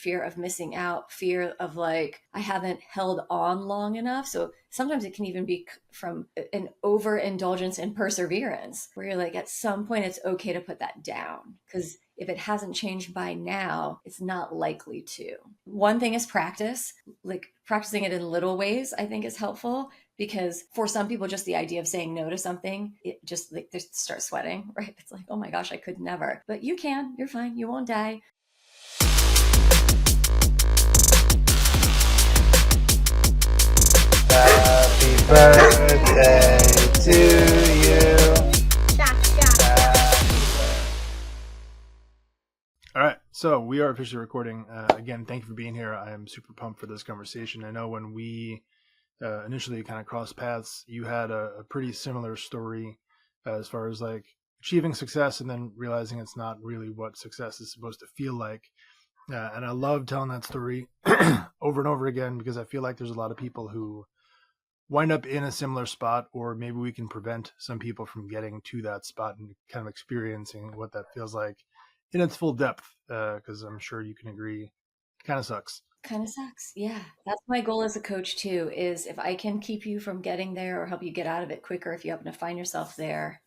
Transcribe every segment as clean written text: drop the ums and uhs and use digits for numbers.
fear of missing out, fear of like, I haven't held on long enough. So sometimes it can even be from an overindulgence in perseverance, where you're like, at some point, it's okay to put that down, because if it hasn't changed by now, it's not likely to. One thing is practice, like practicing it in little ways, I think is helpful, because for some people, just the idea of saying no to something, it just like they start sweating, right? It's like, oh my gosh, I could never. But you can, you're fine, you won't die. Happy birthday to you. All right, so we are officially recording. Again, thank you for being here. I am super pumped for this conversation. I know when we initially kind of crossed paths, you had a pretty similar story as far as like achieving success and then realizing it's not really what success is supposed to feel like. And I love telling that story over and over again, because I feel like there's a lot of people who wind up in a similar spot, or maybe we can prevent some people from getting to that spot and kind of experiencing what that feels like in its full depth, because I'm sure you can agree, it kind of sucks. Kind of sucks. Yeah. That's my goal as a coach too, is if I can keep you from getting there or help you get out of it quicker, if you happen to find yourself there,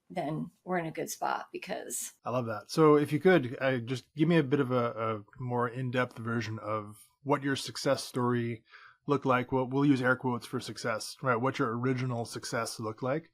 then we're in a good spot. Because I love that. So if you could just give me a bit of a more in-depth version of what your success story looked like. Well, we'll use air quotes for success, right? What your original success looked like,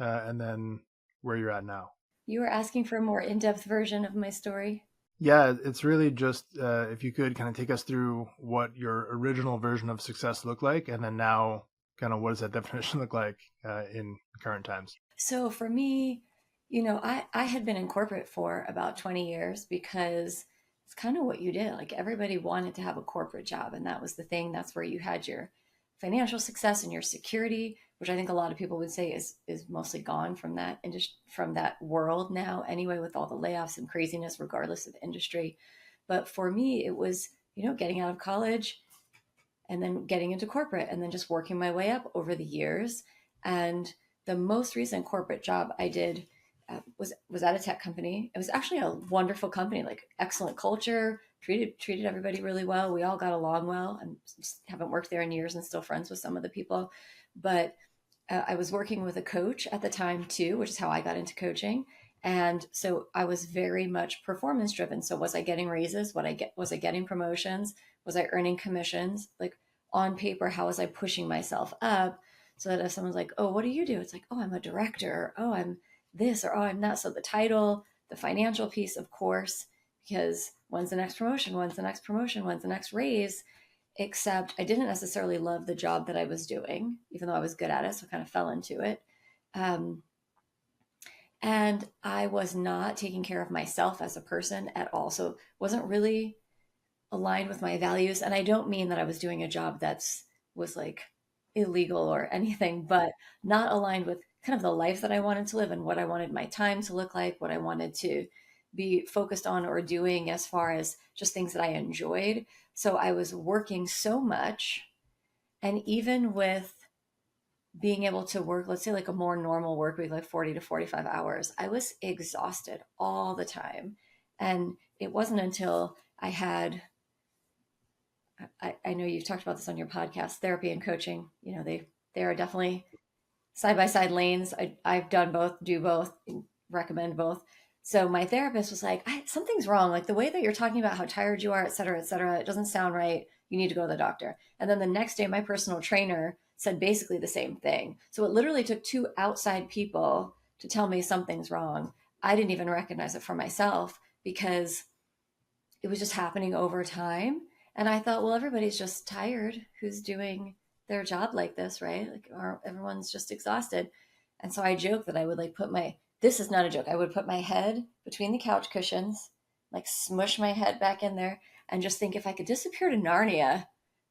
and then where you're at now. you were asking for a more in-depth version of my story. Yeah, it's really just if you could kind of take us through what your original version of success looked like, and then now kind of what does that definition look like in current times? So for me, I had been in corporate for about 20 years, because it's kind of what you did. Like everybody wanted to have a corporate job, and that was the thing. That's where you had your financial success and your security, which I think a lot of people would say is mostly gone from that industry, from that world now anyway, with all the layoffs and craziness, regardless of industry. But for me, it was, getting out of college and then getting into corporate and then just working my way up over the years. And the most recent corporate job I did was at a tech company. It was actually a wonderful company, like excellent culture, treated everybody really well. We all got along well. I haven't worked there in years and still friends with some of the people. But I was working with a coach at the time too, which is how I got into coaching. And so I was very much performance driven. So was I getting raises? Was I getting promotions? Was I earning commissions? Like on paper, how was I pushing myself up, so that if someone's like, oh, what do you do? It's like, oh, I'm a director. Oh, I'm this, or oh, I'm that. So the title, the financial piece, of course, because when's the next promotion? When's the next promotion? When's the next raise? Except I didn't necessarily love the job that I was doing, even though I was good at it. So I kind of fell into it. And I was not taking care of myself as a person at all. So wasn't really aligned with my values. And I don't mean that I was doing a job was like illegal or anything, but not aligned with kind of the life that I wanted to live and what I wanted my time to look like, what I wanted to be focused on or doing as far as just things that I enjoyed. So I was working so much. And even with being able to work, let's say like a more normal work week, like 40 to 45 hours, I was exhausted all the time. And it wasn't until I know you've talked about this on your podcast, therapy and coaching, they are definitely side by side lanes. I've done both, do both, recommend both. So my therapist was like, something's wrong. Like the way that you're talking about how tired you are, et cetera, it doesn't sound right. You need to go to the doctor. And then the next day, my personal trainer said basically the same thing. So it literally took two outside people to tell me something's wrong. I didn't even recognize it for myself, because it was just happening over time. And I thought, well, everybody's just tired who's doing their job like this, right? Like, or everyone's just exhausted. And so I joked that I would like this is not a joke. I would put my head between the couch cushions, like smush my head back in there, and just think if I could disappear to Narnia,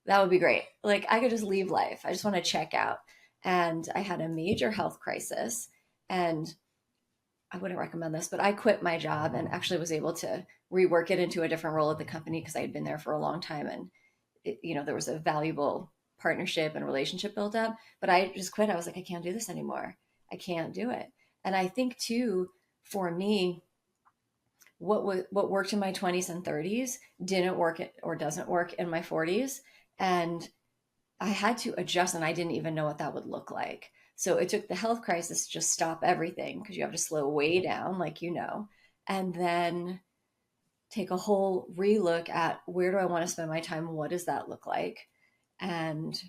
that would be great. Like I could just leave life. I just want to check out. And I had a major health crisis, and I wouldn't recommend this, but I quit my job and actually was able to rework it into a different role at the company, because I had been there for a long time, and there was a valuable partnership and relationship built up. But I just quit. I was like, I can't do this anymore. I can't do it. And I think too, for me, what worked in my 20s and 30s didn't work or doesn't work in my 40s. And I had to adjust, and I didn't even know what that would look like. So it took the health crisis to just stop everything, because you have to slow way down, like, and then take a whole relook at, where do I want to spend my time? What does that look like? And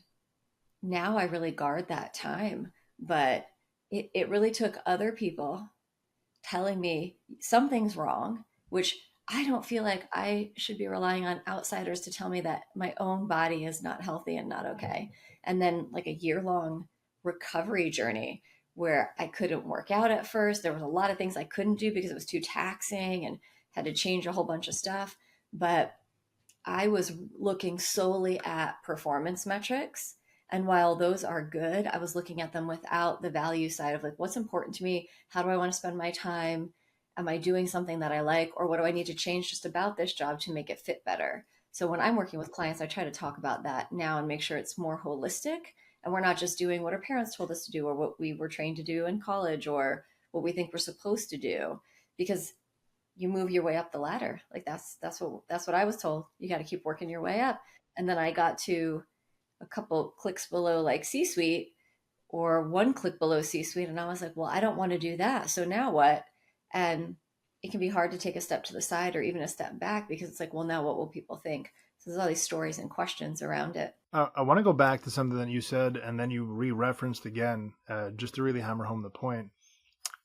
now I really guard that time. But it really took other people telling me something's wrong, which I don't feel like I should be relying on outsiders to tell me that my own body is not healthy and not okay. And then, like, a year long recovery journey where I couldn't work out at first. There was a lot of things I couldn't do because it was too taxing, and had to change a whole bunch of stuff. But I was looking solely at performance metrics. And while those are good, I was looking at them without the value side of, like, what's important to me? How do I want to spend my time? Am I doing something that I like? Or what do I need to change just about this job to make it fit better? So when I'm working with clients, I try to talk about that now and make sure it's more holistic. And we're not just doing what our parents told us to do, or what we were trained to do in college, or what we think we're supposed to do. Because you move your way up the ladder. Like, that's what I was told. You got to keep working your way up. And then I got to a couple clicks below, like, C-suite, or one click below C-suite, and I was like, well, I don't want to do that. So now what? And it can be hard to take a step to the side, or even a step back, because it's like, well, now what will people think? So there's all these stories and questions around it. I want to go back to something that you said, and then you re-referenced again, just to really hammer home the point.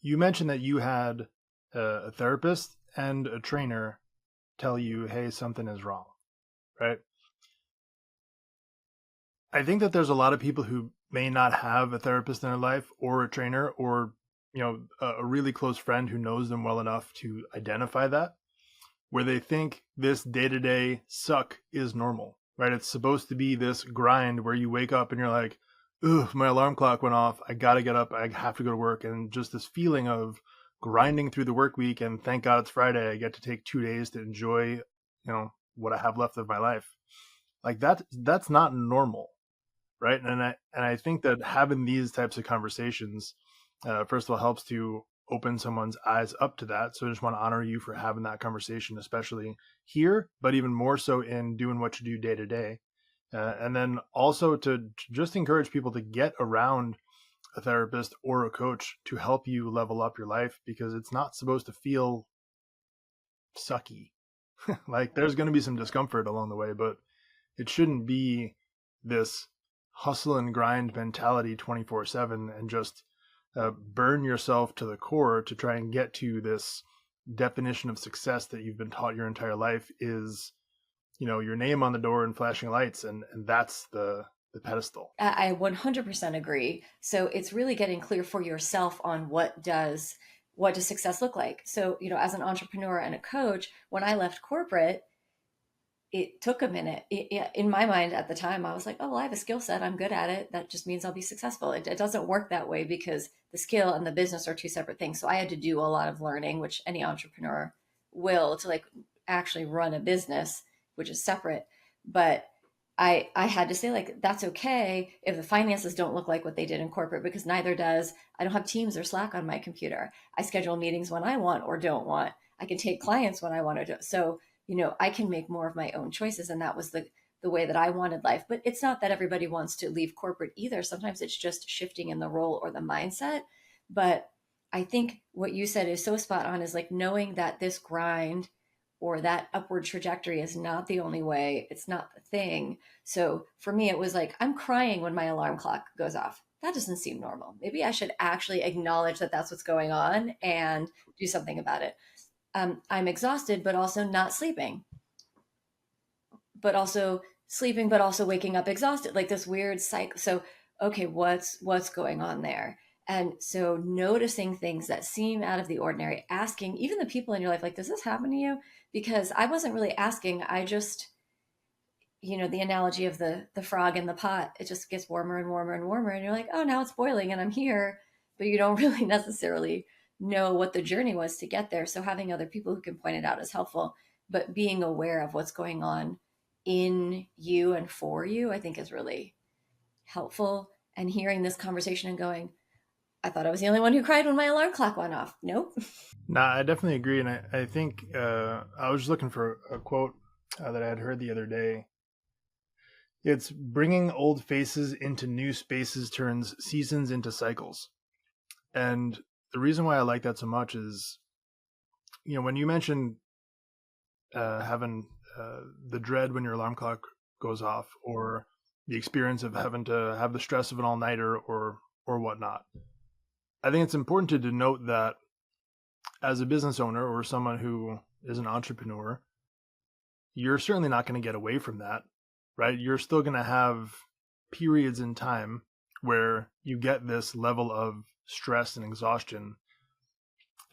You mentioned that you had a therapist and a trainer tell you, hey, something is wrong, right? I think that there's a lot of people who may not have a therapist in their life, or a trainer, or a really close friend who knows them well enough to identify that, where they think this day-to-day suck is normal, right? It's supposed to be this grind where you wake up and you're like, ugh, my alarm clock went off. I got to get up. I have to go to work. And just this feeling of grinding through the work week. And thank God it's Friday. I get to take 2 days to enjoy, what I have left of my life. Like that's not normal. Right. And I think that having these types of conversations, first of all, helps to open someone's eyes up to that. So I just want to honor you for having that conversation, especially here, but even more so in doing what you do day to day. And then also to just encourage people to get around a therapist or a coach to help you level up your life, because it's not supposed to feel sucky. Like, there's going to be some discomfort along the way, but it shouldn't be this hustle and grind mentality 24/7, and just burn yourself to the core to try and get to this definition of success that you've been taught your entire life is, your name on the door and flashing lights, and that's the pedestal. I 100% agree. So it's really getting clear for yourself on what does success look like. So, as an entrepreneur and a coach, when I left corporate, it took a minute. In my mind at the time, I was like, oh, well, I have a skill set. I'm good at it. That just means I'll be successful. It doesn't work that way, because the skill and the business are two separate things. So I had to do a lot of learning, which any entrepreneur will, to, like, actually run a business, which is separate. But I had to say, like, that's okay if the finances don't look like what they did in corporate, because neither does. I don't have Teams or Slack on my computer. I schedule meetings when I want or don't want. I can take clients when I want to do. So, I can make more of my own choices. And that was the way that I wanted life. But it's not that everybody wants to leave corporate either. Sometimes it's just shifting in the role or the mindset. But I think what you said is so spot on, is, like, knowing that this grind or that upward trajectory is not the only way. It's not the thing. So for me, it was like, I'm crying when my alarm clock goes off. That doesn't seem normal. Maybe I should actually acknowledge that that's what's going on and do something about it. I'm exhausted, but also not sleeping, but also sleeping, but also waking up exhausted, like this weird cycle. So, okay, what's going on there? And so noticing things that seem out of the ordinary, asking even the people in your life, like, does this happen to you? Because I wasn't really asking. I just, the analogy of the frog in the pot, it just gets warmer and warmer and warmer. And you're like, oh, now it's boiling and I'm here. But you don't really necessarily know what the journey was to get there. So having other people who can point it out is helpful. But being aware of what's going on in you and for you, I think, is really helpful. And hearing this conversation and going, I thought I was the only one who cried when my alarm clock went off. Nope. Nah, I definitely agree, and I think I was just looking for a quote that I had heard the other day. It's bringing old faces into new spaces turns seasons into cycles. And the reason why I like that so much is, when you mentioned having the dread when your alarm clock goes off, or the experience of having to have the stress of an all nighter or whatnot. I think it's important to denote that as a business owner or someone who is an entrepreneur, you're certainly not going to get away from that, right? You're still going to have periods in time where you get this level of stress and exhaustion,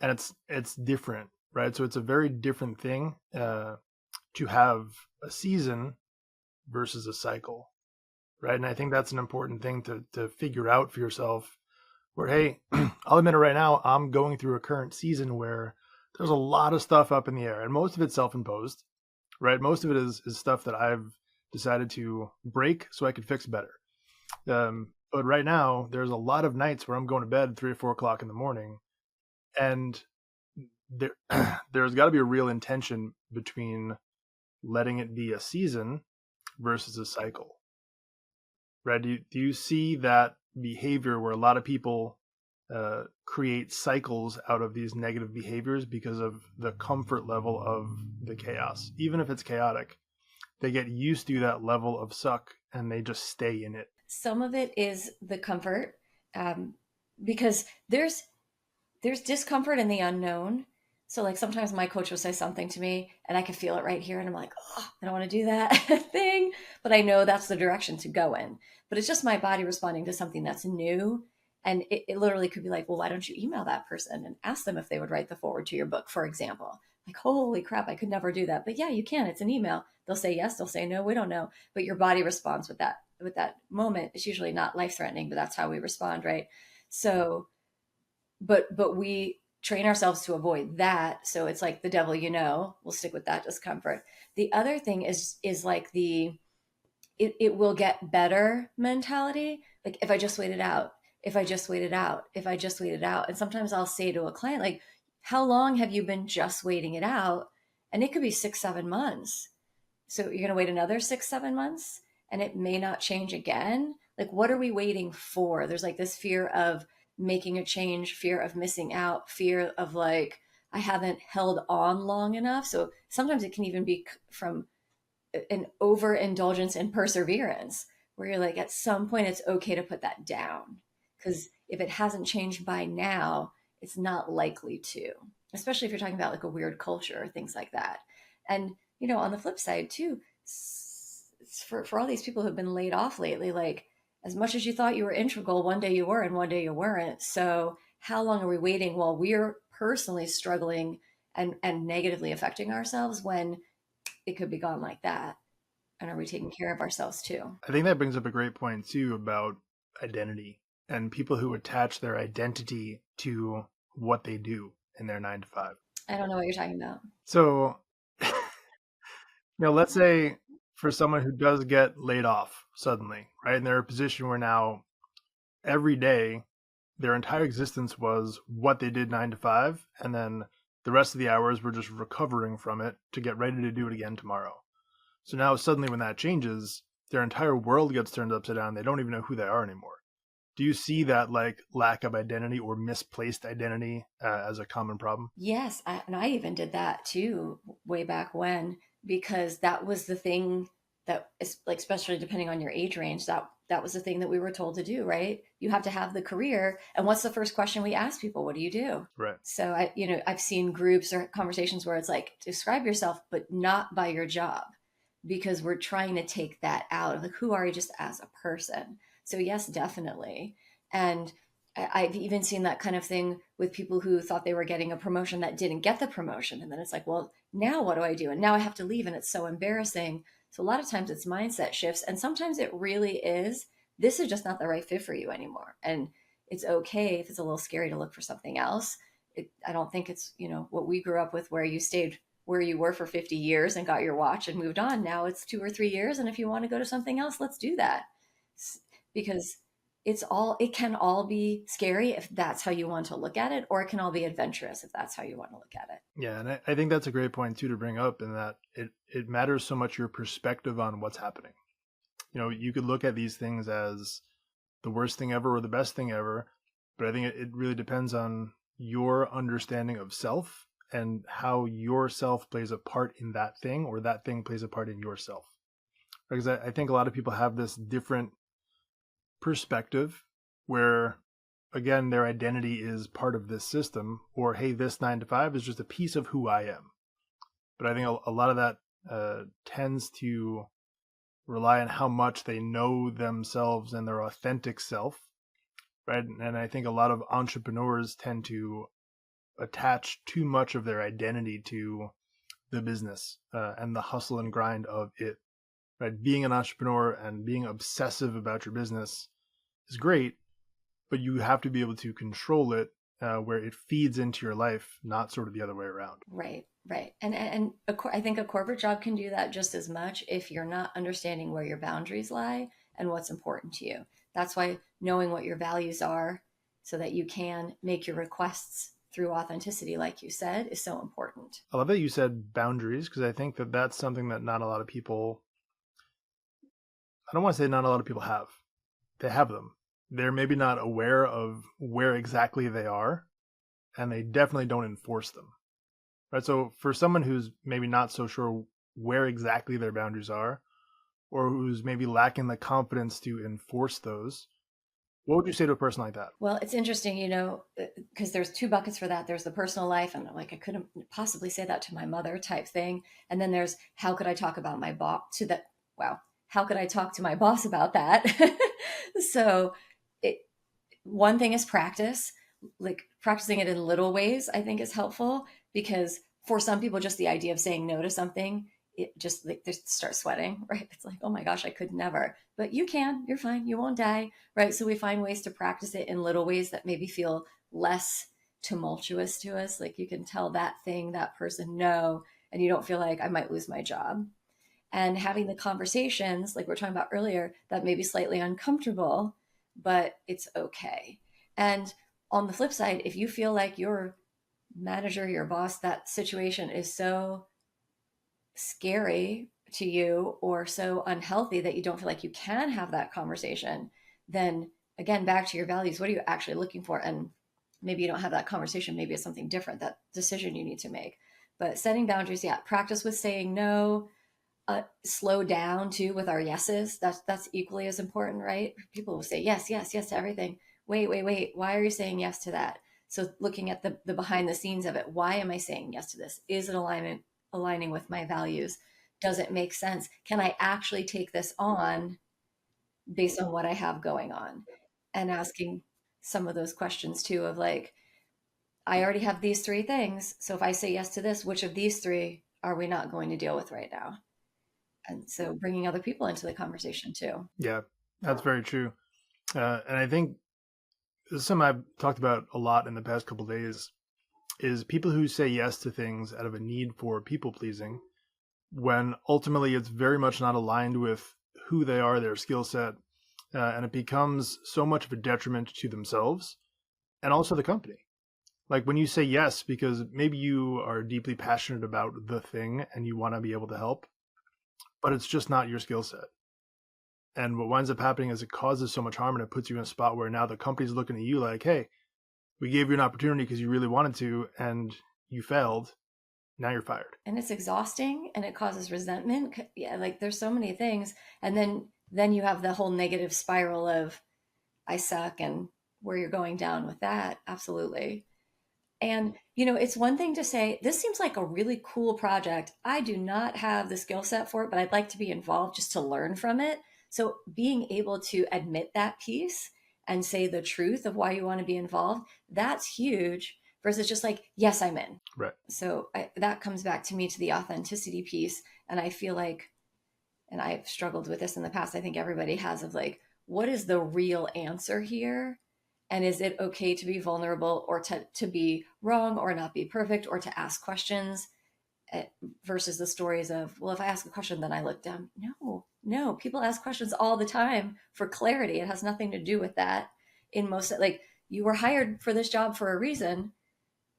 and it's different, right? So it's a very different thing to have a season versus a cycle, right? And I think that's an important thing to figure out for yourself. Where, hey, I'll admit it right now, I'm going through a current season where there's a lot of stuff up in the air, and most of it's self-imposed, right? Most of it is stuff that I've decided to break so I could fix better. But right now, there's a lot of nights where I'm going to bed 3 or 4 o'clock in the morning, and there, there's got to be a real intention between letting it be a season versus a cycle, right? Do you see that behavior where a lot of people create cycles out of these negative behaviors because of the comfort level of the chaos? Even if it's chaotic, they get used to that level of suck and they just stay in it. Some of it is the comfort, um, because there's discomfort in the unknown. So like sometimes my coach will say something to me and I can feel it right here and I'm like, oh, I don't want to do that thing, but I know that's the direction to go in. But it's just my body responding to something that's new. And it literally could be like, well, why don't you email that person and ask them if they would write the forward to your book, for example? Like, holy crap, I could never do that. But yeah, you can. It's an email. They'll say yes, they'll say no, we don't know. But your body responds with that moment. It's usually not life threatening, but that's how we respond, right? So but we train ourselves to avoid that, so it's like the devil, we'll stick with that discomfort. The other thing is like it will get better mentality. Like if I just wait it out, if I just wait it out, if I just wait it out. And sometimes I'll say to a client, like, how long have you been just waiting it out? And it could be 6 7 months. So you're going to wait another 6 7 months and it may not change again. Like, what are we waiting for? There's like this fear of making a change, fear of missing out, fear of like, I haven't held on long enough. So sometimes it can even be from an overindulgence in perseverance, where you're like, at some point, it's okay to put that down. Because if it hasn't changed by now, it's not likely to, especially if you're talking about like a weird culture or things like that. And, on the flip side, too, for all these people who've been laid off lately, like, as much as you thought you were integral, one day you were and one day you weren't. So, how long are we waiting while we're personally struggling and negatively affecting ourselves when it could be gone like that? And are we taking care of ourselves too? I think that brings up a great point too about identity and people who attach their identity to what they do in their 9 to 5. I don't know what you're talking about. So, let's say for someone who does get laid off suddenly, right? And they're in a position where now every day their entire existence was what they did 9 to 5, and then the rest of the hours were just recovering from it to get ready to do it again tomorrow. So now suddenly when that changes, their entire world gets turned upside down. They don't even know who they are anymore. Do you see that like lack of identity or misplaced identity as a common problem? Yes, and I even did that too way back when, because that was the thing that is like, especially depending on your age range, that was the thing that we were told to do, right? You have to have the career. And what's the first question we ask people? What do you do? Right. So I've seen groups or conversations where it's like, describe yourself, but not by your job, because we're trying to take that out of like, who are you just as a person? So yes, definitely. And I've even seen that kind of thing with people who thought they were getting a promotion that didn't get the promotion. And then it's like, well, now what do I do? And now I have to leave and it's so embarrassing. So a lot of times it's mindset shifts. And sometimes it really is, this is just not the right fit for you anymore. And it's okay if it's a little scary to look for something else. I don't think it's, what we grew up with, where you stayed where you were for 50 years and got your watch and moved on. Now it's 2 or 3 years. And if you want to go to something else, let's do that. Because it can all be scary if that's how you want to look at it, or it can all be adventurous if that's how you want to look at it. Yeah, and I think that's a great point too to bring up, in that it matters so much your perspective on what's happening. You could look at these things as the worst thing ever or the best thing ever, but I think it really depends on your understanding of self and how yourself plays a part in that thing, or that thing plays a part in yourself. Because I think a lot of people have this different perspective where, again, their identity is part of this system, or hey, this 9 to 5 is just a piece of who I am. But I think a lot of that tends to rely on how much they know themselves and their authentic self, right? And I think a lot of entrepreneurs tend to attach too much of their identity to the business and the hustle and grind of it, right? Being an entrepreneur and being obsessive about your business is great, but you have to be able to control it where it feeds into your life, not sort of the other way around. Right, right. I think a corporate job can do that just as much if you're not understanding where your boundaries lie and what's important to you. That's why knowing what your values are so that you can make your requests through authenticity, like you said, is so important. I love that you said boundaries, because I think that that's something that not a lot of people, I don't want to say not a lot of people have. They have them. They're maybe not aware of where exactly they are, and they definitely don't enforce them. Right? So for someone who's maybe not so sure where exactly their boundaries are, or who's maybe lacking the confidence to enforce those, what would you say to a person like that? Well, it's interesting, because there's two buckets for that. There's the personal life, and like I couldn't possibly say that to my mother type thing. And then there's how could I talk about my boss to that? Wow, how could I talk to my boss about that? So, it, one thing is practice, like practicing it in little ways, I think is helpful because for some people, just the idea of saying no to something, it just like they start sweating, right? It's like, oh my gosh, I could never, but you can, you're fine, you won't die, right? So we find ways to practice it in little ways that maybe feel less tumultuous to us. Like you can tell that thing, that person no, and you don't feel like I might lose my job. And having the conversations, like we are talking about earlier, that may be slightly uncomfortable, but it's okay. And on the flip side, if you feel like your manager, your boss, that situation is so scary to you or so unhealthy that you don't feel like you can have that conversation, then again, back to your values, what are you actually looking for? And maybe you don't have that conversation. Maybe it's something different, that decision you need to make. But setting boundaries, yeah, practice with saying no, slow down too with our yeses. That's equally as important, right? People will say yes, yes, yes to everything. Wait, wait, wait. Why are you saying yes to that? So looking at the behind the scenes of it, why am I saying yes to this? Is it aligning with my values? Does it make sense? Can I actually take this on based on what I have going on? And asking some of those questions too of like, I already have these three things. So if I say yes to this, which of these three are we not going to deal with right now? And so bringing other people into the conversation too. Yeah, that's very true. And I think this is something I've talked about a lot in the past couple of days, is people who say yes to things out of a need for people pleasing, when ultimately it's very much not aligned with who they are, their skill set, and it becomes so much of a detriment to themselves and also the company. Like when you say yes because maybe you are deeply passionate about the thing and you want to be able to help, but it's just not your skill set. And what winds up happening is it causes so much harm, and it puts you in a spot where now the company's looking at you like, hey, we gave you an opportunity because you really wanted to and you failed. Now you're fired. And it's exhausting and it causes resentment. Yeah, like there's so many things. And then you have the whole negative spiral of I suck and where you're going down with that. Absolutely. And, it's one thing to say, this seems like a really cool project. I do not have the skill set for it, but I'd like to be involved just to learn from it. So being able to admit that piece and say the truth of why you want to be involved, that's huge versus just like, yes, I'm in. Right. So that comes back to me to the authenticity piece. And I feel like, and I've struggled with this in the past, I think everybody has, of like, what is the real answer here? And is it okay to be vulnerable or to be wrong or not be perfect or to ask questions eh, versus the stories of, well, if I ask a question, then I look down. No, no, people ask questions all the time for clarity. It has nothing to do with that. In most, like, you were hired for this job for a reason.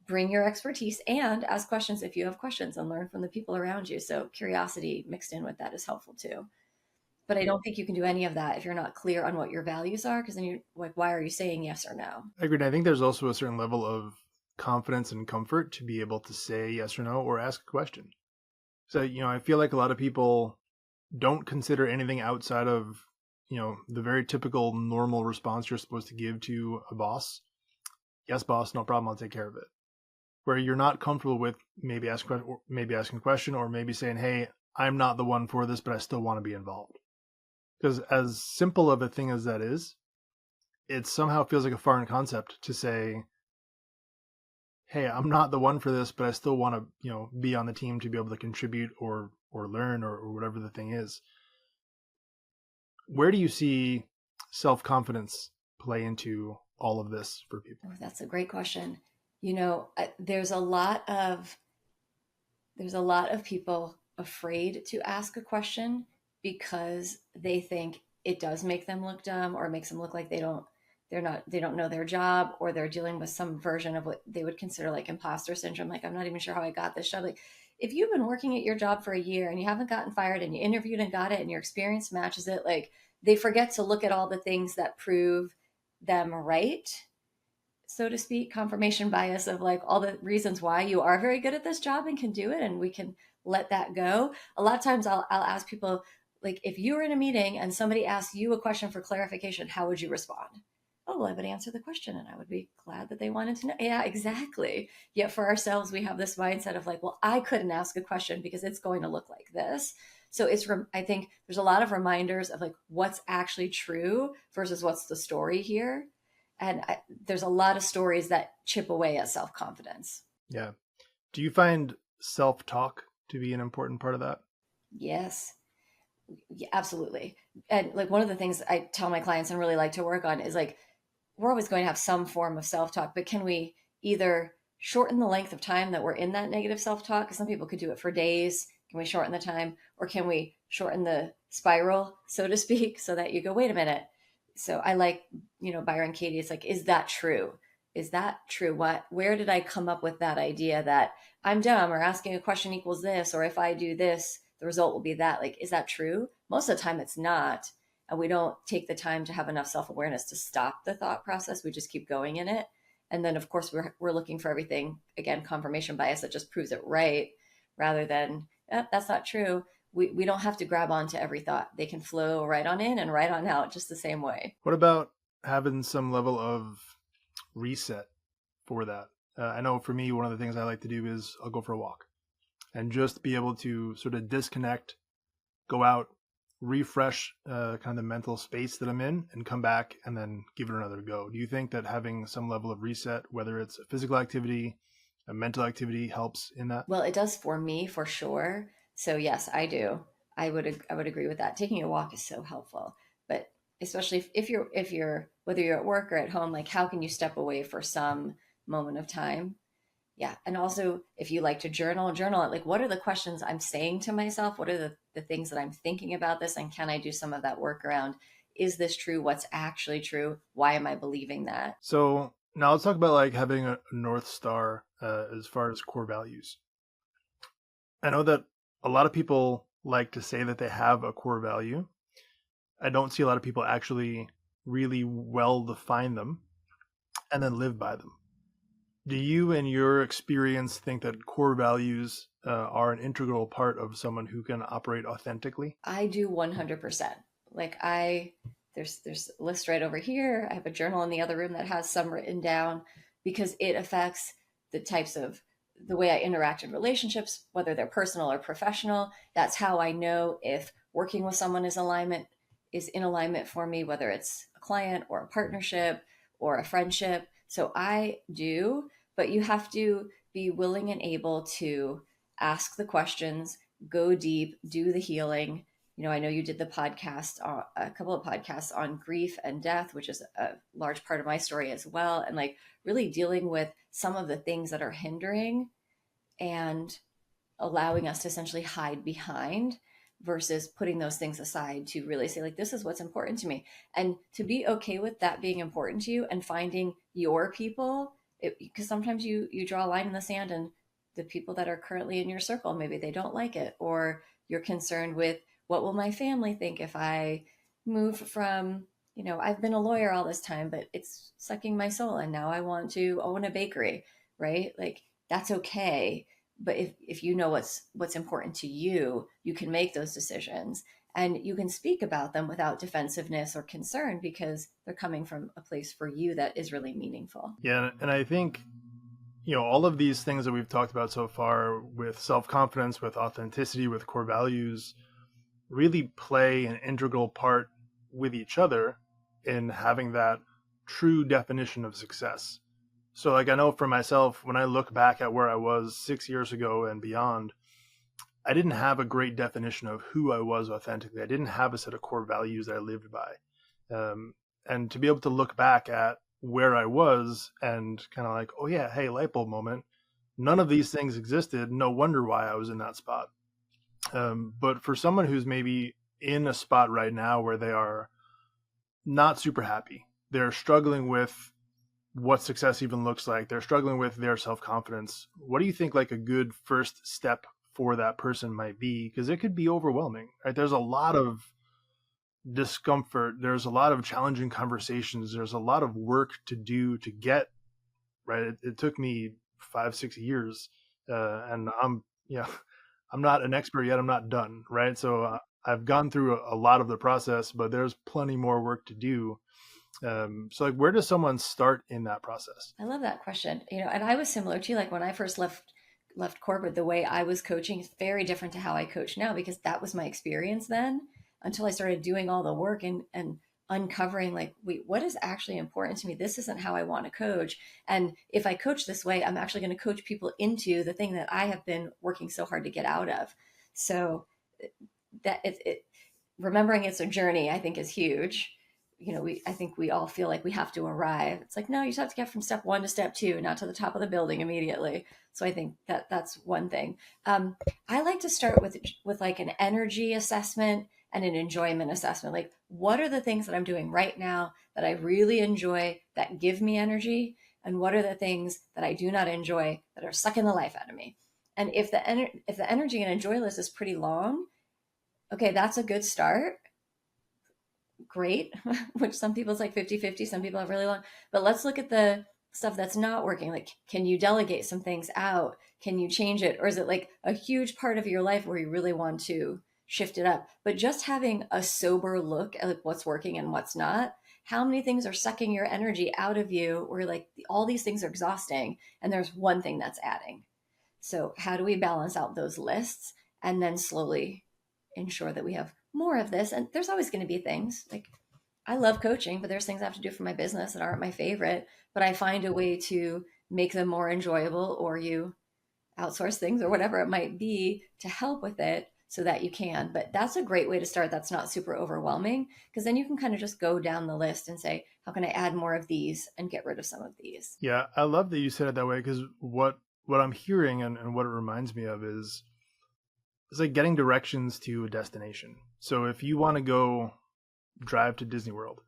Bring your expertise and ask questions if you have questions, and learn from the people around you. So curiosity mixed in with that is helpful too. But I don't think you can do any of that if you're not clear on what your values are, because then you're like, why are you saying yes or no? I agree. I think there's also a certain level of confidence and comfort to be able to say yes or no or ask a question. So, I feel like a lot of people don't consider anything outside of, the very typical normal response you're supposed to give to a boss. Yes, boss, no problem, I'll take care of it. Where you're not comfortable with maybe asking a question, or maybe saying, hey, I'm not the one for this, but I still want to be involved. Because as simple of a thing as that is, it somehow feels like a foreign concept to say, hey, I'm not the one for this, but I still want to, be on the team to be able to contribute or learn or whatever the thing is. Where do you see self-confidence play into all of this for people? Oh, that's a great question. There's a lot of people afraid to ask a question because they think it does make them look dumb, or makes them look like they don't know their job, or they're dealing with some version of what they would consider like imposter syndrome. Like, I'm not even sure how I got this job. Like, if you've been working at your job for a year and you haven't gotten fired, and you interviewed and got it, and your experience matches it, like, they forget to look at all the things that prove them right, so to speak, confirmation bias of like all the reasons why you are very good at this job and can do it, and we can let that go. A lot of times I'll ask people, like, if you were in a meeting and somebody asks you a question for clarification, how would you respond? Oh, well, I would answer the question, and I would be glad that they wanted to know. Yeah, exactly. Yet for ourselves, we have this mindset of like, well, I couldn't ask a question because it's going to look like this. So I think there's a lot of reminders of like what's actually true versus what's the story here. And there's a lot of stories that chip away at self-confidence. Yeah. Do you find self-talk to be an important part of that? Yes. Yeah, absolutely. And like one of the things I tell my clients and really like to work on is like, we're always going to have some form of self-talk, but can we either shorten the length of time that we're in that negative self-talk? Because some people could do it for days. Can we shorten the time, or can we shorten the spiral, so to speak, so that you go, wait a minute. So I like, Byron Katie, it's like, is that true? Is that true? Where did I come up with that idea that I'm dumb, or asking a question equals this, or if I do this, the result will be that? Like, is that true? Most of the time it's not. And we don't take the time to have enough self-awareness to stop the thought process. We just keep going in it. And then of course we're looking for everything, again, confirmation bias that just proves it right, rather than that's not true. We don't have to grab onto every thought. They can flow right on in and right on out just the same way. What about having some level of reset for that? I know for me, one of the things I like to do is I'll go for a walk and just be able to sort of disconnect, go out, refresh kind of the mental space that I'm in, and come back and then give it another go. Do you think that having some level of reset, whether it's a physical activity, a mental activity, helps in that? Well, it does for me for sure. So yes, I do. I would agree with that. Taking a walk is so helpful, but especially if you're whether you're at work or at home, like, how can you step away for some moment of time? Yeah. And also, if you like to journal it. Like, what are the questions I'm saying to myself? What are the things that I'm thinking about this? And can I do some of that work around, is this true? What's actually true? Why am I believing that? So now let's talk about like having a North Star as far as core values. I know that a lot of people like to say that they have a core value. I don't see a lot of people actually really well define them and then live by them. Do you, in your experience, think that core values are an integral part of someone who can operate authentically? I do 100%. Like, there's a list right over here. I have a journal in the other room that has some written down, because it affects the way I interact in relationships, whether they're personal or professional. That's how I know if working with someone is in alignment for me, whether it's a client or a partnership or a friendship. So I do, but you have to be willing and able to ask the questions, go deep, do the healing. I know you did a couple of podcasts on grief and death, which is a large part of my story as well. And like really dealing with some of the things that are hindering, and allowing us to essentially hide behind versus putting those things aside to really say, like, this is what's important to me. And to be okay with that being important to you and finding your people, because sometimes you draw a line in the sand and the people that are currently in your circle, maybe they don't like it, or you're concerned with what will my family think if I move from, I've been a lawyer all this time, but it's sucking my soul. And now I want to own a bakery, right? Like, that's okay. But if you know what's important to you, you can make those decisions and you can speak about them without defensiveness or concern because they're coming from a place for you that is really meaningful. Yeah, and I think all of these things that we've talked about so far with self-confidence, with authenticity, with core values, really play an integral part with each other in having that true definition of success. So like I know for myself, when I look back at where I was 6 years ago and beyond, I didn't have a great definition of who I was authentically. I didn't have a set of core values that I lived by. And to be able to look back at where I was and kind of like, oh yeah, hey, light bulb moment. None of these things existed. No wonder why I was in that spot. But for someone who's maybe in a spot right now where they are not super happy, they're struggling with what success even looks like, they're struggling with their self-confidence, what do you think like a good first step for that person might be? Because it could be overwhelming, right? There's a lot of discomfort, there's a lot of challenging conversations, there's a lot of work to do to get right. It took me 5-6 years, and I'm not an expert yet. I'm not done, right? So I've gone through a lot of the process, but there's plenty more work to do. So like, where does someone start in that process? I love that question. And I was similar to you. Like when I first left corporate, the way I was coaching is very different to how I coach now because that was my experience then until I started doing all the work and uncovering like, wait, what is actually important to me? This isn't how I want to coach. And if I coach this way, I'm actually going to coach people into the thing that I have been working so hard to get out of. So that remembering it's a journey, I think is huge. I think we all feel like we have to arrive. It's like, no, you just have to get from step one to step two, not to the top of the building immediately. So I think that's one thing. I like to start with like an energy assessment and an enjoyment assessment. Like, what are the things that I'm doing right now that I really enjoy that give me energy? And what are the things that I do not enjoy that are sucking the life out of me? And if the energy and enjoy list is pretty long, okay, that's a good start. Great, which some people's like 50-50, some people have really long. But let's look at the stuff that's not working. Like, can you delegate some things out? Can you change it? Or is it like a huge part of your life where you really want to shift it up? But just having a sober look at like what's working and what's not. How many things are sucking your energy out of you where like all these things are exhausting and there's one thing that's adding? So how do we balance out those lists and then slowly ensure that we have more of this? And there's always going to be things like I love coaching, but there's things I have to do for my business that aren't my favorite, but I find a way to make them more enjoyable, or you outsource things or whatever it might be to help with it so that you can. But that's a great way to start. That's not super overwhelming because then you can kind of just go down the list and say, how can I add more of these and get rid of some of these? Yeah, I love that you said it that way because what I'm hearing and what it reminds me of is it's like getting directions to a destination. So if you want to go drive to Disney World,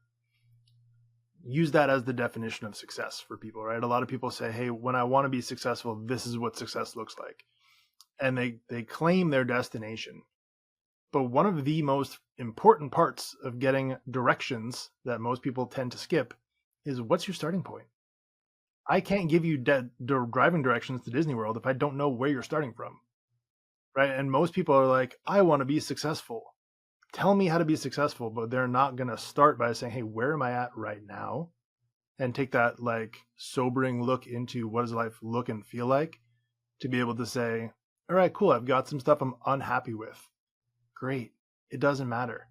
use that as the definition of success for people, right? A lot of people say, hey, when I want to be successful, this is what success looks like. And they claim their destination. But one of the most important parts of getting directions that most people tend to skip is what's your starting point? I can't give you driving directions to Disney World if I don't know where you're starting from, right? And most people are like, I want to be successful. Tell me how to be successful, but they're not going to start by saying, hey, where am I at right now? And take that like sobering look into what does life look and feel like to be able to say, all right, cool, I've got some stuff I'm unhappy with. Great. It doesn't matter.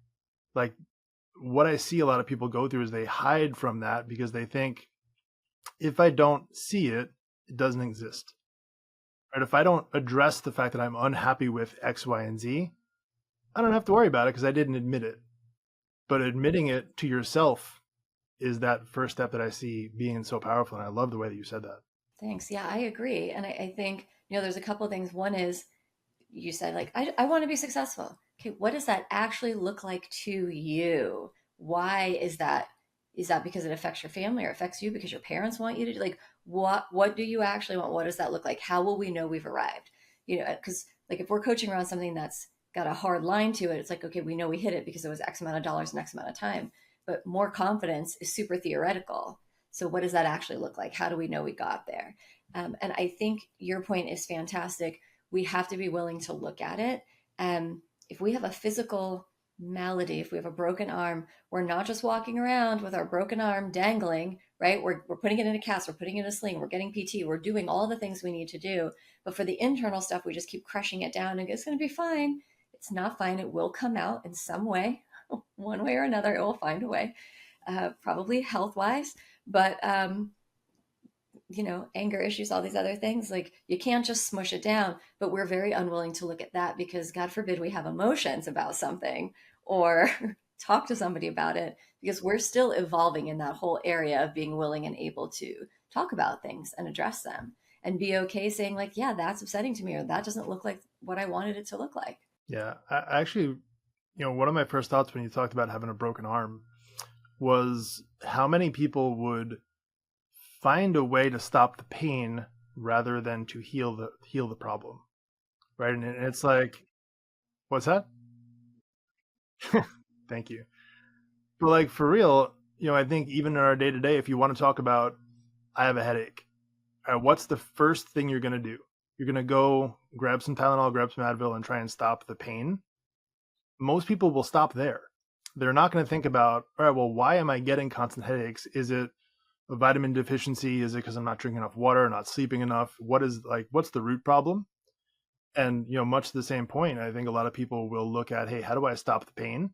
Like what I see a lot of people go through is they hide from that because they think if I don't see it, it doesn't exist. Right? If I don't address the fact that I'm unhappy with X, Y, and Z, I don't have to worry about it because I didn't admit it. But admitting it to yourself is that first step that I see being so powerful. And I love the way that you said that. Thanks. Yeah, I agree. And I think, there's a couple of things. One is you said like, I want to be successful. Okay, what does that actually look like to you? Why is that? Is that because it affects your family or affects you because your parents want you to do? Like, what do you actually want? What does that look like? How will we know we've arrived? You know, because like if we're coaching around something that's got a hard line to it, it's like, okay, we know we hit it because it was X amount of dollars and X amount of time. But more confidence is super theoretical. So what does that actually look like? How do we know we got there? And I think your point is fantastic. We have to be willing to look at it. If we have a physical malady, if we have a broken arm, we're not just walking around with our broken arm dangling, right? We're putting it in a cast, we're putting it in a sling, we're getting PT, we're doing all the things we need to do. But for the internal stuff, we just keep crushing it down and it's going to be fine. It's not fine. It will come out in some way, one way or another. It will find a way, probably health wise. But you know, anger issues, all these other things, like you can't just smush it down. But we're very unwilling to look at that because God forbid we have emotions about something or talk to somebody about it, because we're still evolving in that whole area of being willing and able to talk about things and address them and be okay saying like, yeah, that's upsetting to me, or that doesn't look like what I wanted it to look like. Yeah, I actually, one of my first thoughts when you talked about having a broken arm was how many people would find a way to stop the pain rather than to heal the problem, right? And it's like, what's that? Thank you. But like for real, I think even in our day to day, if you want to talk about, I have a headache, what's the first thing you're going to do? You're going to go grab some Tylenol, grab some Advil, and try and stop the pain. Most people will stop there. They're not going to think about, all right, well, why am I getting constant headaches? Is it a vitamin deficiency? Is it because I'm not drinking enough water, not sleeping enough? What's the root problem? And, much to the same point, I think a lot of people will look at, hey, how do I stop the pain?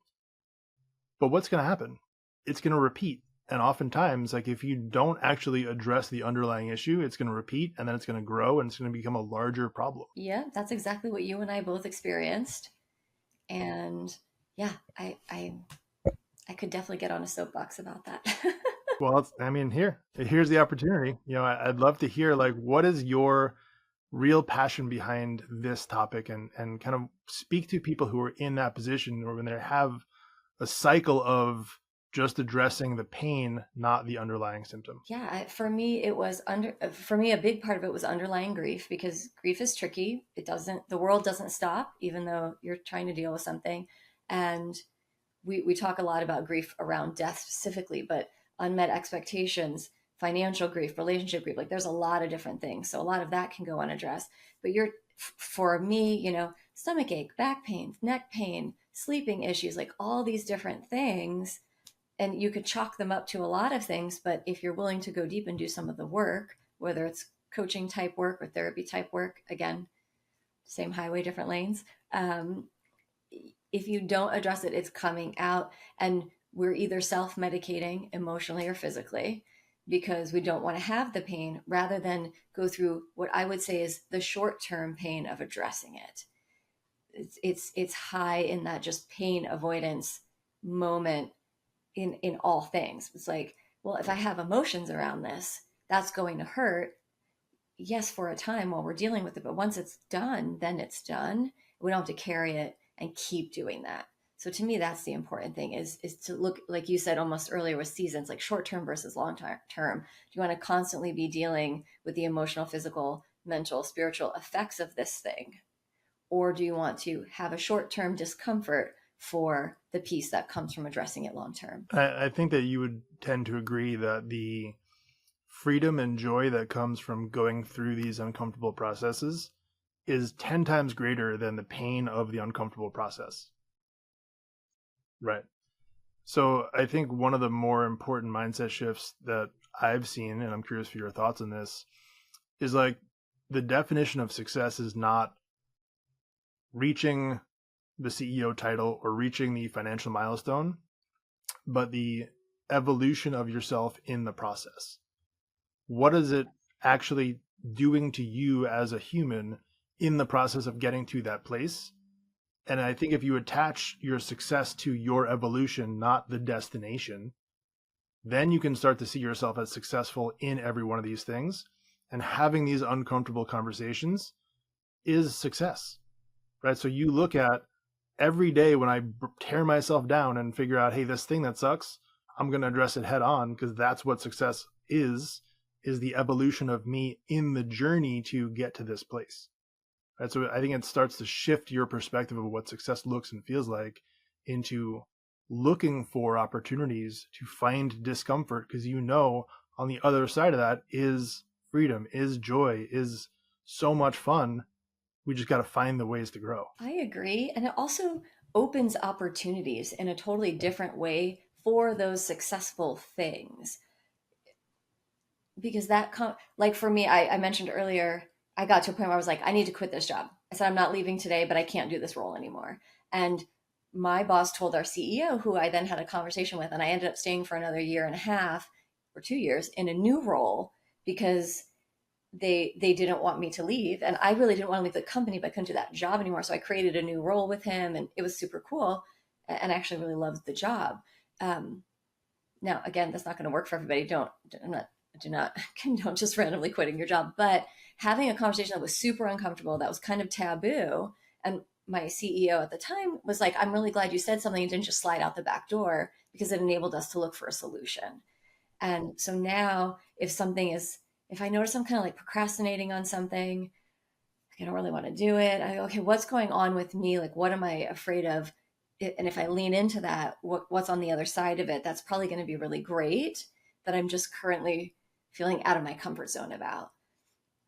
But what's going to happen? It's going to repeat. And oftentimes, like if you don't actually address the underlying issue, it's going to repeat and then it's going to grow and it's going to become a larger problem. Yeah, that's exactly what you and I both experienced. And yeah, I could definitely get on a soapbox about that. Well, here's the opportunity. I'd love to hear like what is your real passion behind this topic, and kind of speak to people who are in that position or when they have a cycle of just addressing the pain, not the underlying symptom. Yeah, for me it was for me a big part of it was underlying grief, because grief is tricky. The world doesn't stop even though you're trying to deal with something. And we talk a lot about grief around death specifically, but unmet expectations, financial grief, relationship grief, like there's a lot of different things. So a lot of that can go unaddressed. But for me, stomach ache, back pain, neck pain, sleeping issues, like all these different things. And you could chalk them up to a lot of things, but if you're willing to go deep and do some of the work, whether it's coaching type work or therapy type work, again, same highway, different lanes. If you don't address it, it's coming out, and we're either self-medicating emotionally or physically because we don't want to have the pain, rather than go through what I would say is the short-term pain of addressing it. It's high in that just pain avoidance moment in all things. It's like, well, if I have emotions around this, that's going to hurt. Yes, for a time while we're dealing with it, but once it's done, then it's done. We don't have to carry it and keep doing that. So to me, that's the important thing, is to look, like you said almost earlier with seasons, like short term versus long term. Do you want to constantly be dealing with the emotional, physical, mental, spiritual effects of this thing? Or do you want to have a short term discomfort for the peace that comes from addressing it long term? I think that you would tend to agree that the freedom and joy that comes from going through these uncomfortable processes is 10 times greater than the pain of the uncomfortable process. Right. So I think one of the more important mindset shifts that I've seen, and I'm curious for your thoughts on this, is like the definition of success is not reaching the CEO title or reaching the financial milestone, but the evolution of yourself in the process. What is it actually doing to you as a human in the process of getting to that place? And I think if you attach your success to your evolution, not the destination, then you can start to see yourself as successful in every one of these things. And having these uncomfortable conversations is success. right? So you look at every day when I tear myself down and figure out, hey, this thing that sucks, I'm going to address it head on, because that's what success is the evolution of me in the journey to get to this place. Right? So I think it starts to shift your perspective of what success looks and feels like into looking for opportunities to find discomfort, because you know on the other side of that is freedom, is joy, is so much fun. We just got to find the ways to grow. I agree. And it also opens opportunities in a totally different way for those successful things. Because like for me, I mentioned earlier, I got to a point where I was like, I need to quit this job. I said, I'm not leaving today, but I can't do this role anymore. And my boss told our CEO, who I then had a conversation with, and I ended up staying for another year and a half or 2 years in a new role because they didn't want me to leave, and I really didn't want to leave the company, but I couldn't do that job anymore. So I created a new role with him, and it was super cool, and I actually really loved the job. um, Now again, that's not going to work for everybody. I'm not do not condone just randomly quitting your job, but having a conversation that was super uncomfortable, that was kind of taboo, and my CEO at the time was like, I'm really glad you said something and didn't just slide out the back door, because it enabled us to look for a solution. And so now if I notice I'm kind of like procrastinating on something, like I don't really want to do it, I go, okay, what's going on with me? Like, what am I afraid of? And if I lean into that, what's on the other side of it, that's probably going to be really great, that I'm just currently feeling out of my comfort zone about.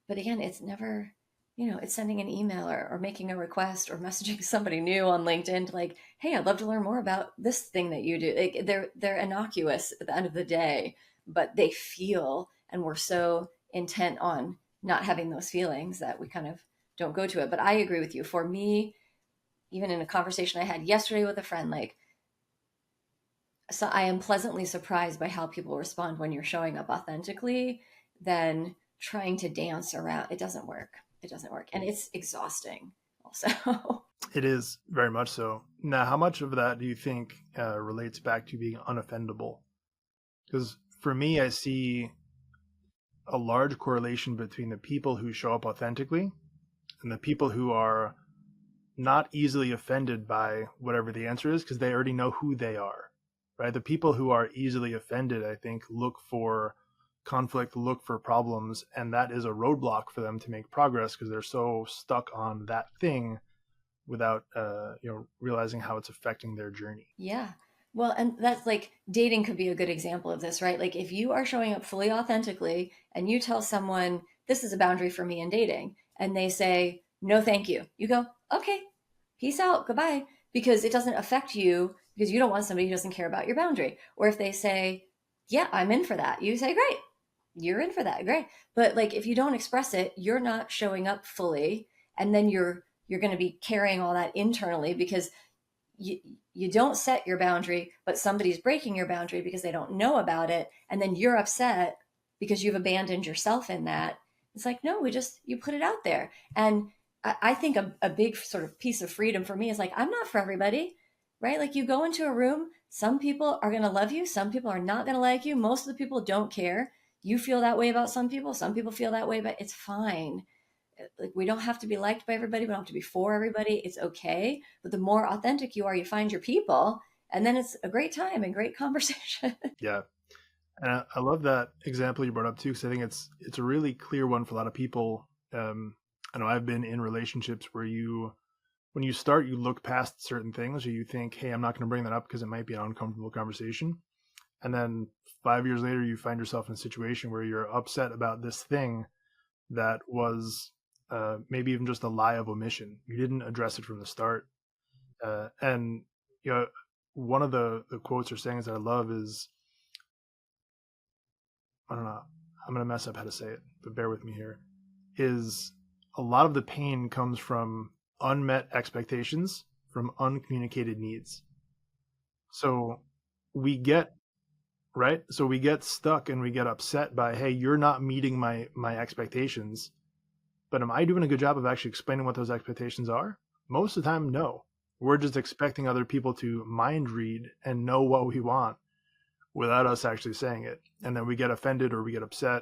But again, it's never, it's sending an email, or making a request, or messaging somebody new on LinkedIn to like, hey, I'd love to learn more about this thing that you do. Like, they're innocuous at the end of the day, but they feel, and we're so intent on not having those feelings that we kind of don't go to it. But I agree with you. For me, even in a conversation I had yesterday with a friend, like, so I am pleasantly surprised by how people respond when you're showing up authentically than trying to dance around. It doesn't work. It doesn't work. And it's exhausting also. It is very much so. Now, how much of that do you think relates back to being unoffendable? Because for me, I see a large correlation between the people who show up authentically and the people who are not easily offended by whatever the answer is, because they already know who they are, right? The people who are easily offended, I think, look for conflict, look for problems, and that is a roadblock for them to make progress, because they're so stuck on that thing without realizing how it's affecting their journey. Yeah. Well, and that's like, dating could be a good example of this, right? Like, if you are showing up fully authentically and you tell someone, this is a boundary for me in dating, and they say, no, thank you, you go, okay, peace out, goodbye, because it doesn't affect you, because you don't want somebody who doesn't care about your boundary. Or if they say, yeah, I'm in for that, you say, great, you're in for that, great. But like, if you don't express it, you're not showing up fully, and then you're going to be carrying all that internally, because you you don't set your boundary, but somebody's breaking your boundary because they don't know about it, and then you're upset because you've abandoned yourself in that. It's like, no, you put it out there. And I think a big sort of piece of freedom for me is like, I'm not for everybody, right? Like, you go into a room, some people are going to love you, some people are not going to like you, most of the people don't care. You feel that way about some people feel that way, but it's fine. Like, we don't have to be liked by everybody, we don't have to be for everybody, it's okay. But the more authentic you are, you find your people, and then it's a great time and great conversation. Yeah. And I love that example you brought up too, because I think it's a really clear one for a lot of people. I know I've been in relationships where when you start, you look past certain things, or you think, hey, I'm not going to bring that up because it might be an uncomfortable conversation. And then 5 years later, you find yourself in a situation where you're upset about this thing that was maybe even just a lie of omission. You didn't address it from the start. And one of the quotes or sayings that I love is, I don't know, I'm going to mess up how to say it, but bear with me here, is a lot of the pain comes from unmet expectations, from uncommunicated needs. So we get, right? So we get stuck and we get upset by, hey, you're not meeting my expectations. But am I doing a good job of actually explaining what those expectations are? Most of the time, no. We're just expecting other people to mind read and know what we want without us actually saying it. And then we get offended or we get upset,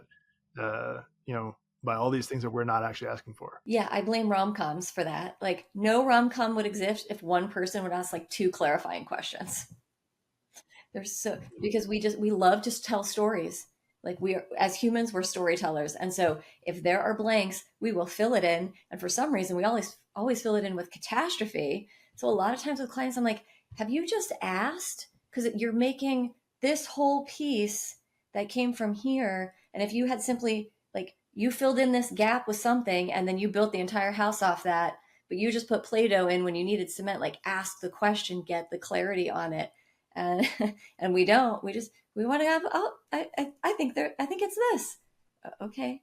by all these things that we're not actually asking for. Yeah, I blame rom-coms for that. Like, no rom-com would exist if one person would ask like two clarifying questions. There's so because we love to tell stories. Like, we are, as humans, we're storytellers, and so if there are blanks, we will fill it in. And for some reason, we always fill it in with catastrophe. So a lot of times with clients, I'm like, "Have you just asked? Because you're making this whole piece that came from here, and if you had simply like you filled in this gap with something, and then you built the entire house off that, but you just put Play-Doh in when you needed cement. Like, ask the question, get the clarity on it." And and we don't. We want to have. Oh, I think there. I think it's this. Okay,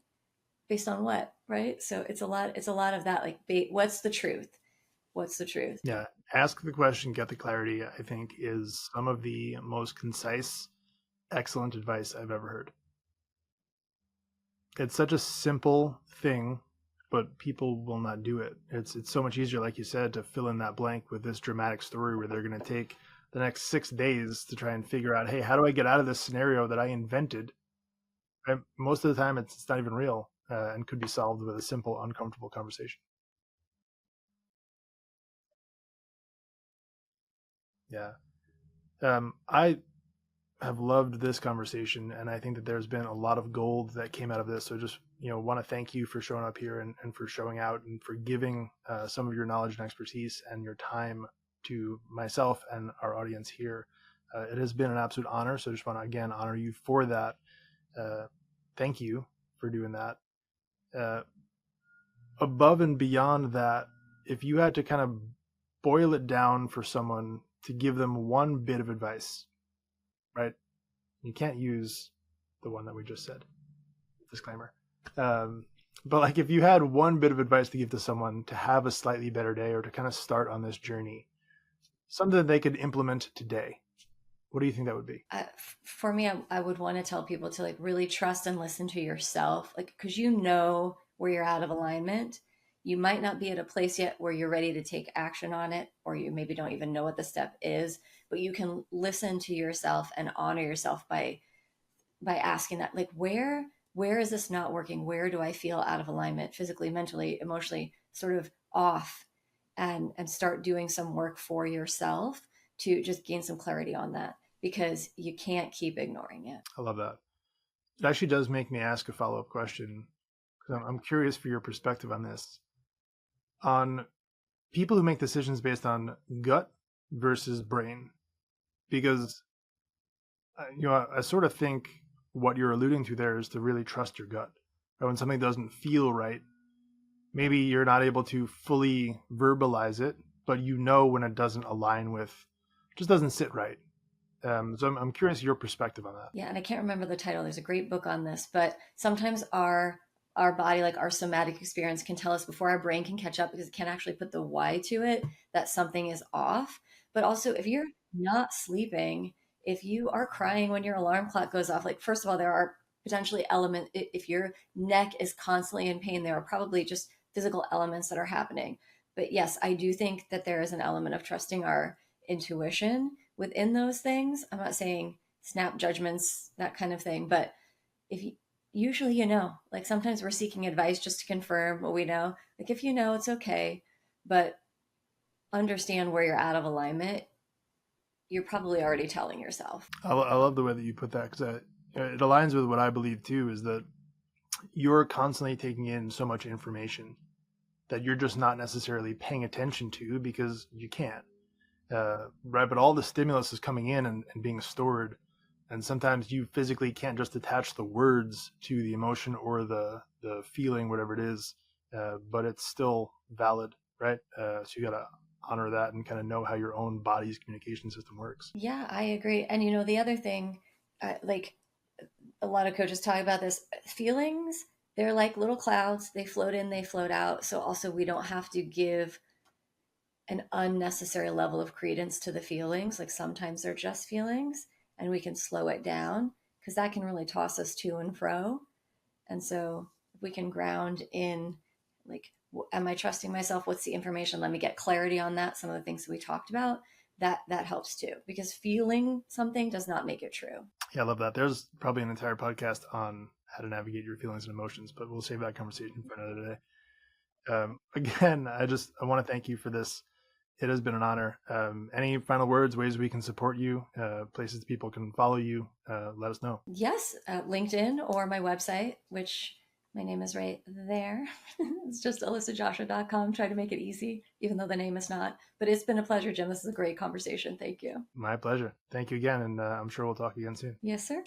based on what, right? So it's a lot. It's a lot of that. Like, what's the truth? What's the truth? Yeah. Ask the question, get the clarity, I think is some of the most concise, excellent advice I've ever heard. It's such a simple thing, but people will not do it. It's so much easier, like you said, to fill in that blank with this dramatic story where they're going to take the next 6 days to try and figure out, hey, how do I get out of this scenario that I invented? And most of the time, it's not even real and could be solved with a simple, uncomfortable conversation. Yeah. I have loved this conversation, and I think that there's been a lot of gold that came out of this. So just want to thank you for showing up here and for showing out and for giving some of your knowledge and expertise and your time to myself and our audience here. It has been an absolute honor. So I just want to again honor you for that. Thank you for doing that. Uh, Above and beyond that, if you had to kind of boil it down for someone to give them one bit of advice, right? You can't use the one that we just said. Disclaimer. But like, if you had one bit of advice to give to someone to have a slightly better day or to kind of start on this journey, something that they could implement today, what do you think that would be? For me, I would want to tell people to like really trust and listen to yourself, like, because you know where you're out of alignment. You might not be at a place yet where you're ready to take action on it, or you maybe don't even know what the step is, but you can listen to yourself and honor yourself by asking that, like, where is this not working? Where do I feel out of alignment, physically, mentally, emotionally, sort of off? And start doing some work for yourself to just gain some clarity on that, because you can't keep ignoring it. I love that. It actually does make me ask a follow-up question because I'm curious for your perspective on this. On people who make decisions based on gut versus brain, because I sort of think what you're alluding to there is to really trust your gut. Or when something doesn't feel right, maybe you're not able to fully verbalize it, but when it doesn't align with, just doesn't sit right. So I'm curious your perspective on that. Yeah, and I can't remember the title. There's a great book on this, but sometimes our body, like our somatic experience, can tell us before our brain can catch up, because it can't actually put the why to it, that something is off. But also, if you're not sleeping, if you are crying when your alarm clock goes off, like, first of all, there are potentially elements. If your neck is constantly in pain, there are probably just physical elements that are happening. But yes, I do think that there is an element of trusting our intuition within those things. I'm not saying snap judgments, that kind of thing, but if you usually, like, sometimes we're seeking advice just to confirm what we know. Like, if it's okay, but understand where you're out of alignment. You're probably already telling yourself. I love the way that you put that, because it aligns with what I believe too, is that you're constantly taking in so much information that you're just not necessarily paying attention to because you can't. Right, but all the stimulus is coming in and being stored, and sometimes you physically can't just attach the words to the emotion or the feeling, whatever it is, but it's still valid, right? So you got to honor that and kind of know how your own body's communication system works. Yeah, I agree. And the other thing, like, a lot of coaches talk about this, feelings, they're like little clouds. They float in, they float out. So also, we don't have to give an unnecessary level of credence to the feelings. Like, sometimes they're just feelings, and we can slow it down, because that can really toss us to and fro. And so if we can ground in, like, am I trusting myself? What's the information? Let me get clarity on that. Some of the things that we talked about, that helps too, because feeling something does not make it true. Yeah, I love that. There's probably an entire podcast on how to navigate your feelings and emotions. But we'll save that conversation for another day. Again, I want to thank you for this. It has been an honor. Any final words, ways we can support you, places people can follow you, let us know. Yes, LinkedIn or my website, which my name is right there. It's just alyssagioscia.com. Try to make it easy, even though the name is not. But it's been a pleasure, Jim. This is a great conversation. Thank you. My pleasure. Thank you again. And I'm sure we'll talk again soon. Yes, sir.